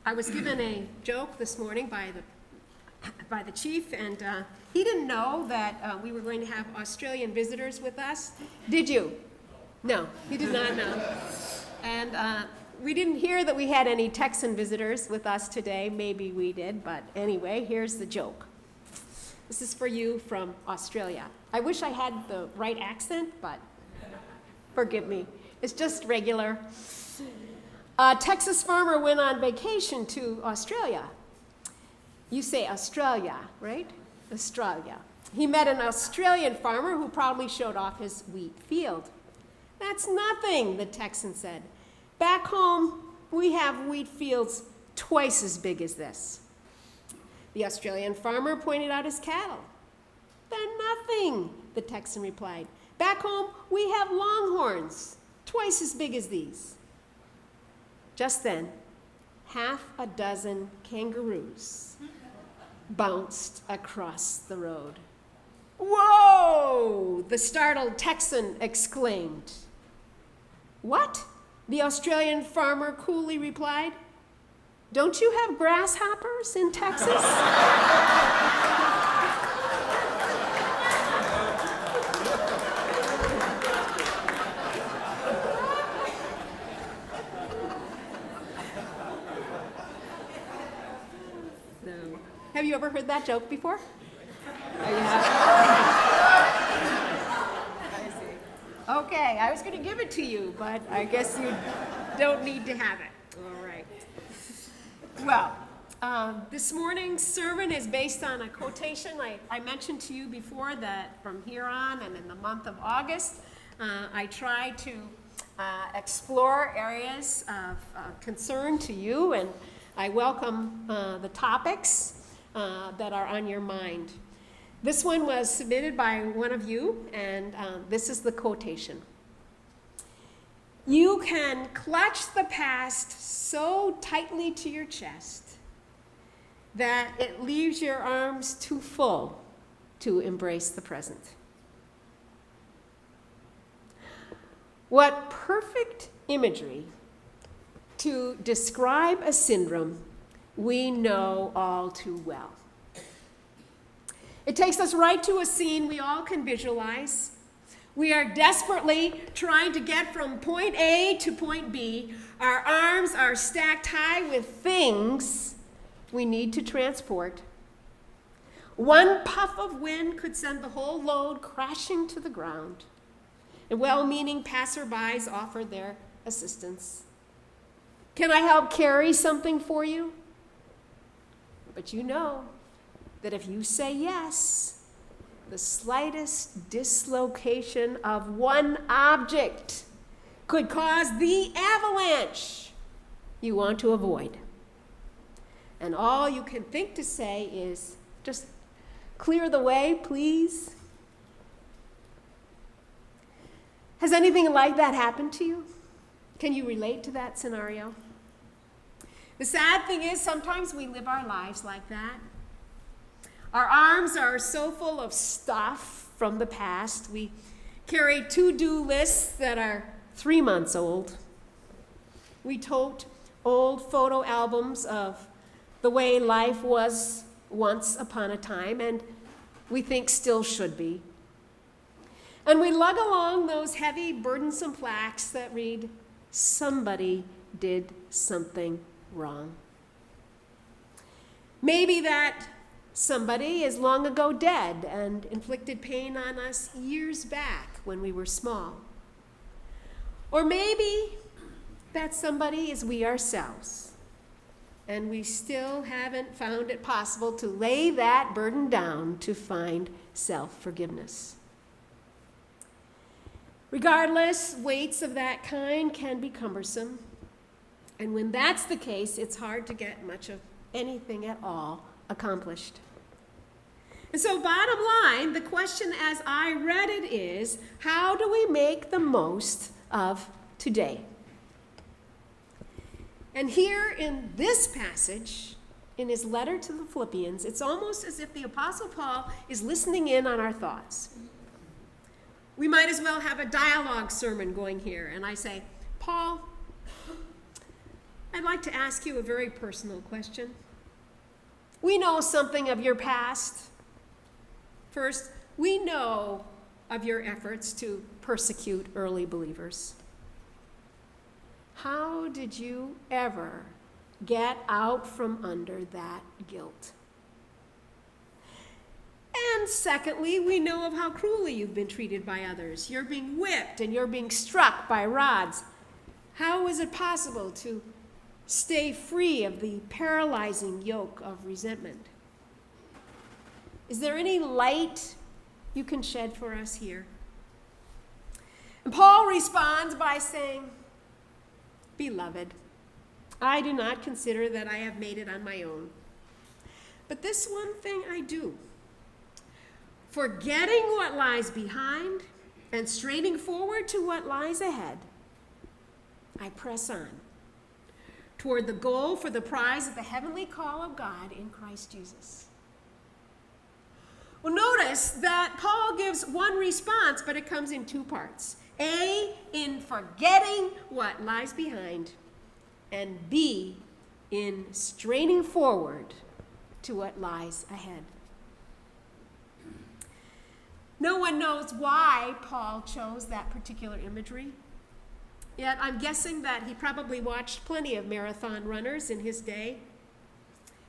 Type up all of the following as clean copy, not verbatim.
I was given a joke this morning by the chief, and he didn't know that we were going to have Australian visitors with us. Did you? No, he did not know. And we didn't hear that we had any Texan visitors with us today. Maybe we did, but anyway, here's the joke. This is for you from Australia. I wish I had the right accent, but forgive me. It's just regular. A Texas farmer went on vacation to Australia. You say Australia, right? Australia. He met an Australian farmer who proudly showed off his wheat field. That's nothing, the Texan said. Back home, we have wheat fields twice as big as this. The Australian farmer pointed out his cattle. They're nothing, the Texan replied. Back home, we have longhorns, twice as big as these. Just then, half a dozen kangaroos bounced across the road. Whoa! The startled Texan exclaimed. What? The Australian farmer coolly replied. Don't you have grasshoppers in Texas? Have you ever heard that joke before? Oh, you have? Okay, I was going to give it to you, but I guess you don't need to have it. All right. Well, this morning's sermon is based on a quotation I mentioned to you before, that from here on and in the month of August, I try to explore areas of concern to you, and I welcome the topics that are on your mind. This one was submitted by one of you, and this is the quotation. You can clutch the past so tightly to your chest that it leaves your arms too full to embrace the present. What perfect imagery to describe a syndrome we know all too well. It takes us right to a scene we all can visualize. We are desperately trying to get from point A to point B. Our arms are stacked high with things we need to transport. One puff of wind could send the whole load crashing to the ground, and well-meaning passerbys offer their assistance. Can I help carry something for you? But you know that if you say yes, the slightest dislocation of one object could cause the avalanche you want to avoid. And all you can think to say is, just clear the way, please. Has anything like that happened to you? Can you relate to that scenario? The sad thing is, sometimes we live our lives like that. Our arms are so full of stuff from the past. We carry to-do lists that are 3 months old. We tote old photo albums of the way life was once upon a time, and we think still should be. And we lug along those heavy, burdensome plaques that read, "Somebody did something wrong." Maybe that somebody is long ago dead and inflicted pain on us years back when we were small. Or maybe that somebody is we ourselves, and we still haven't found it possible to lay that burden down to find self-forgiveness. Regardless, weights of that kind can be cumbersome. And when that's the case, it's hard to get much of anything at all accomplished. And so bottom line, the question as I read it is, how do we make the most of today? And here in this passage, in his letter to the Philippians, it's almost as if the Apostle Paul is listening in on our thoughts. We might as well have a dialogue sermon going here. And I say, Paul, I'd like to ask you a very personal question. We know something of your past. First, we know of your efforts to persecute early believers. How did you ever get out from under that guilt? And secondly, we know of how cruelly you've been treated by others. You're being whipped and you're being struck by rods. How is it possible to stay free of the paralyzing yoke of resentment? Is there any light you can shed for us here? And Paul responds by saying, "Beloved, I do not consider that I have made it on my own. But this one thing I do, forgetting what lies behind and straining forward to what lies ahead, I press on toward the goal for the prize of the heavenly call of God in Christ Jesus." Well, notice that Paul gives one response, but it comes in two parts. A, in forgetting what lies behind, and B, in straining forward to what lies ahead. No one knows why Paul chose that particular imagery. Yet I'm guessing that he probably watched plenty of marathon runners in his day.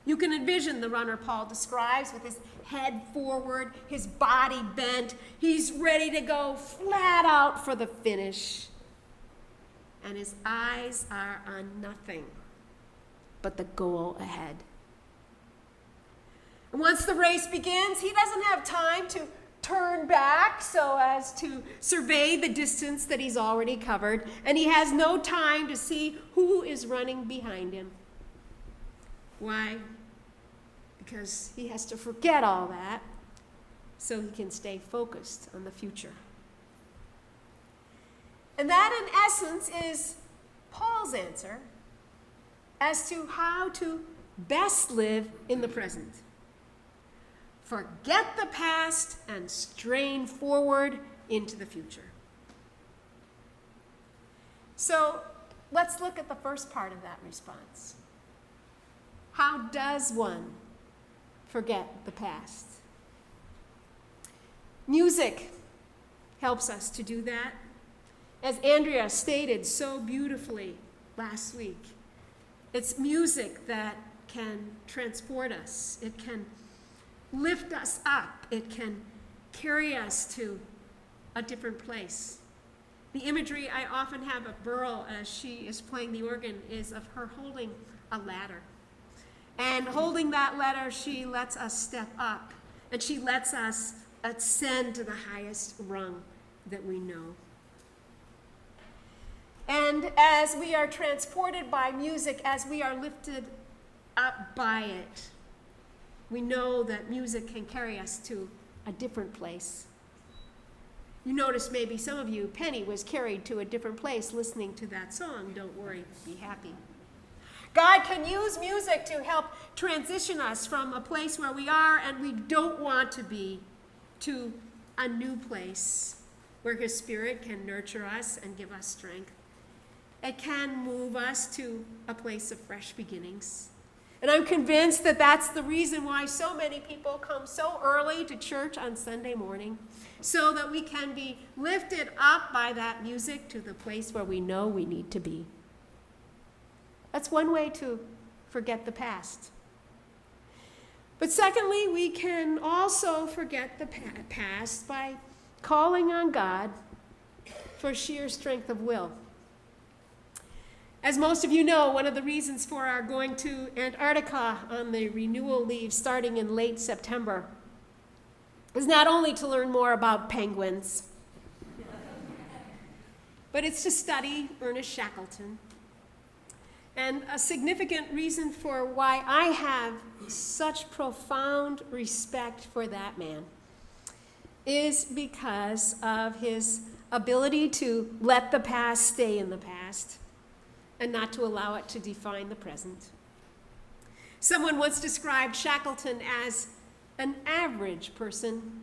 You can envision the runner Paul describes with his head forward, his body bent. He's ready to go flat out for the finish. And his eyes are on nothing but the goal ahead. And once the race begins, he doesn't have time to turn back so as to survey the distance that he's already covered, and he has no time to see who is running behind him. Why? Because he has to forget all that so he can stay focused on the future. And that, in essence, is Paul's answer as to how to best live in the present. Forget the past and strain forward into the future. So let's look at the first part of that response. How does one forget the past? Music helps us to do that. As Andrea stated so beautifully last week, it's music that can transport us. It can lift us up. It can carry us to a different place. The imagery I often have of Burl as she is playing the organ is of her holding a ladder. And holding that ladder, she lets us step up, and she lets us ascend to the highest rung that we know. And as we are transported by music, as we are lifted up by it, we know that music can carry us to a different place. You notice maybe some of you, Penny was carried to a different place listening to that song. Don't worry, be happy. God can use music to help transition us from a place where we are and we don't want to be to a new place where His Spirit can nurture us and give us strength. It can move us to a place of fresh beginnings. And I'm convinced that that's the reason why so many people come so early to church on Sunday morning, so that we can be lifted up by that music to the place where we know we need to be. That's one way to forget the past. But secondly, we can also forget the past by calling on God for sheer strength of will. As most of you know, one of the reasons for our going to Antarctica on the renewal leave starting in late September is not only to learn more about penguins, but it's to study Ernest Shackleton. And a significant reason for why I have such profound respect for that man is because of his ability to let the past stay in the past and not to allow it to define the present. Someone once described Shackleton as an average person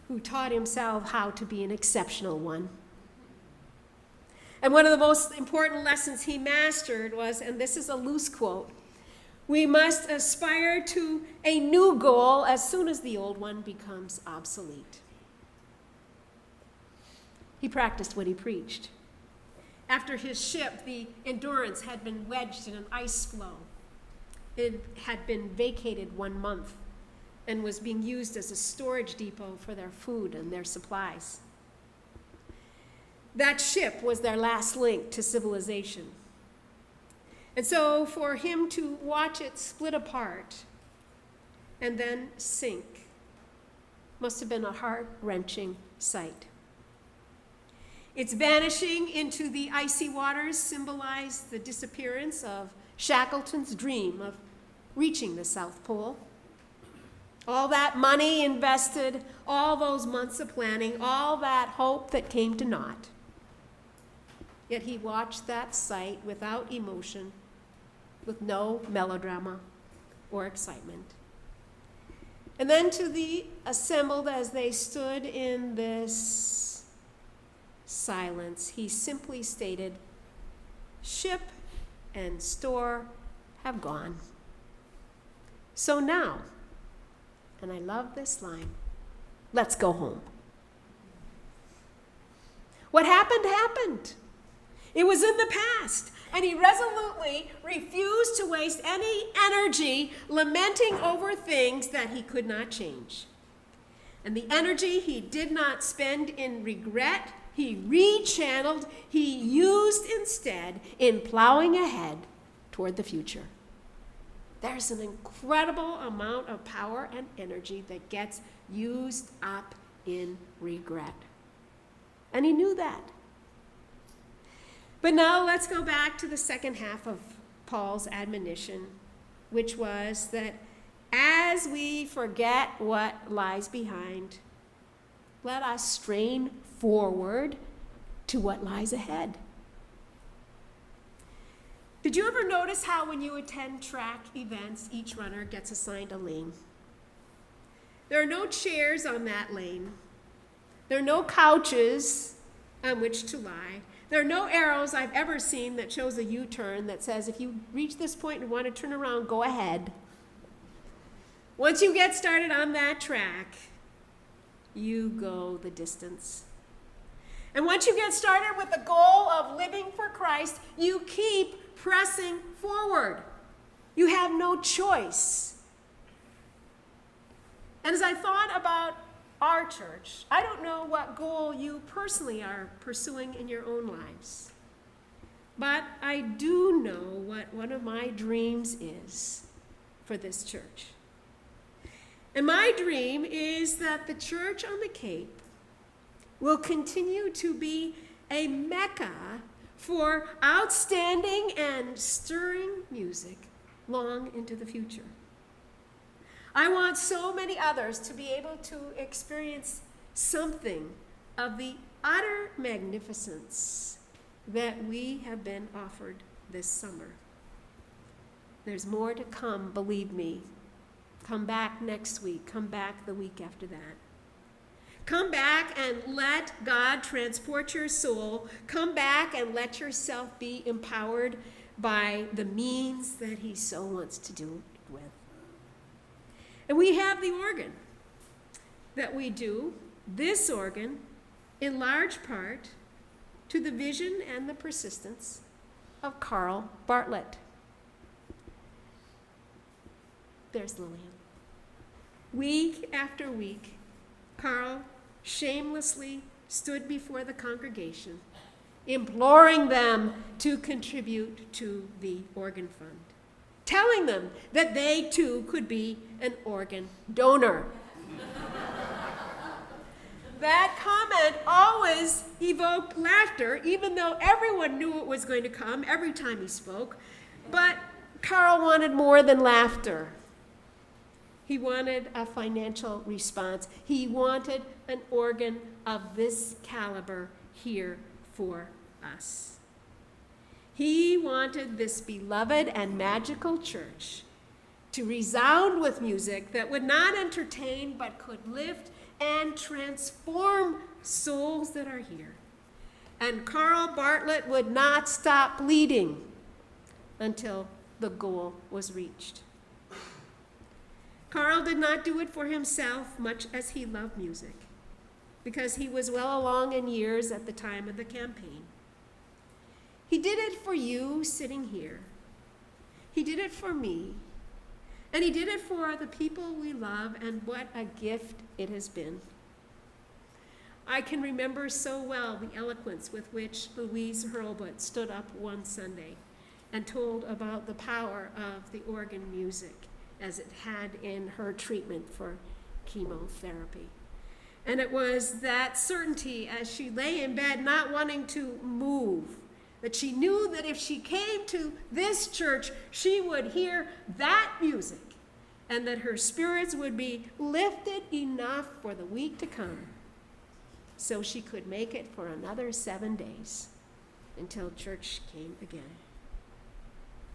who taught himself how to be an exceptional one. And one of the most important lessons he mastered was, and this is a loose quote, we must aspire to a new goal as soon as the old one becomes obsolete. He practiced what he preached. After his ship, the Endurance, had been wedged in an ice floe. It had been vacated 1 month and was being used as a storage depot for their food and their supplies. That ship was their last link to civilization. And so for him to watch it split apart and then sink must have been a heart-wrenching sight. Its vanishing into the icy waters symbolized the disappearance of Shackleton's dream of reaching the South Pole. All that money invested, all those months of planning, all that hope that came to naught. Yet he watched that sight without emotion, with no melodrama or excitement. And then to the assembled as they stood in this silence, he simply stated, "Ship and store have gone. So now," and I love this line, "let's go home." What happened, happened. It was in the past, and he resolutely refused to waste any energy lamenting over things that he could not change. And the energy he did not spend in regret, he rechanneled, he used instead in plowing ahead toward the future. There's an incredible amount of power and energy that gets used up in regret. And he knew that. But now let's go back to the second half of Paul's admonition, which was that as we forget what lies behind, let us strain forward to what lies ahead. Did you ever notice how when you attend track events, each runner gets assigned a lane? There are no chairs on that lane. There are no couches on which to lie. There are no arrows I've ever seen that shows a U-turn that says, if you reach this point and want to turn around, go ahead. Once you get started on that track, you go the distance. And once you get started with the goal of living for Christ, you keep pressing forward. You have no choice. And as I thought about our church, I don't know what goal you personally are pursuing in your own lives, but I do know what one of my dreams is for this church. And my dream is that the church on the Cape will continue to be a mecca for outstanding and stirring music long into the future. I want so many others to be able to experience something of the utter magnificence that we have been offered this summer. There's more to come, believe me. Come back next week. Come back the week after that. Come back and let God transport your soul. Come back and let yourself be empowered by the means that he so wants to do it with. And we have the organ that we do, this organ, in large part to the vision and the persistence of Carl Bartlett. There's Lillian. Week after week, Carl shamelessly stood before the congregation, imploring them to contribute to the organ fund, telling them that they too could be an organ donor. That comment always evoked laughter, even though everyone knew it was going to come every time he spoke. But Carl wanted more than laughter. He wanted a financial response. He wanted an organ of this caliber here for us. He wanted this beloved and magical church to resound with music that would not entertain but could lift and transform souls that are here. And Carl Bartlett would not stop bleeding until the goal was reached. Carl did not do it for himself, much as he loved music, because he was well along in years at the time of the campaign. He did it for you sitting here. He did it for me. And he did it for the people we love, and what a gift it has been. I can remember so well the eloquence with which Louise Hurlbut stood up one Sunday and told about the power of the organ music as it had in her treatment for chemotherapy. And it was that certainty as she lay in bed not wanting to move, that she knew that if she came to this church, she would hear that music, and that her spirits would be lifted enough for the week to come, so she could make it for another 7 days until church came again.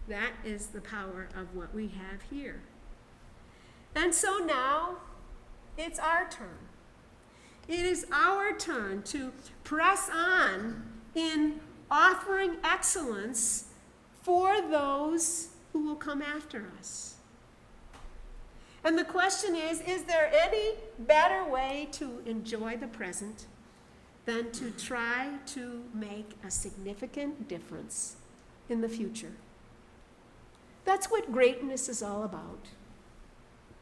That is the power of what we have here. And so now it's our turn. It is our turn to press on in offering excellence for those who will come after us. And the question is there any better way to enjoy the present than to try to make a significant difference in the future? That's what greatness is all about.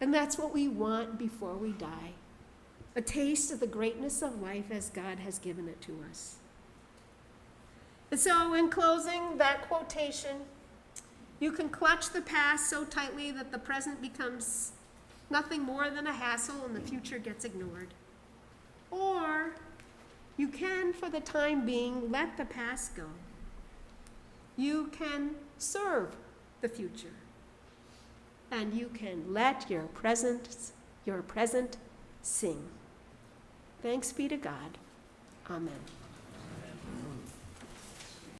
And that's what we want before we die. A taste of the greatness of life as God has given it to us. And so in closing, that quotation, you can clutch the past so tightly that the present becomes nothing more than a hassle and the future gets ignored. Or you can, for the time being, let the past go. You can serve the future. And you can let your present sing. Thanks be to God. Amen.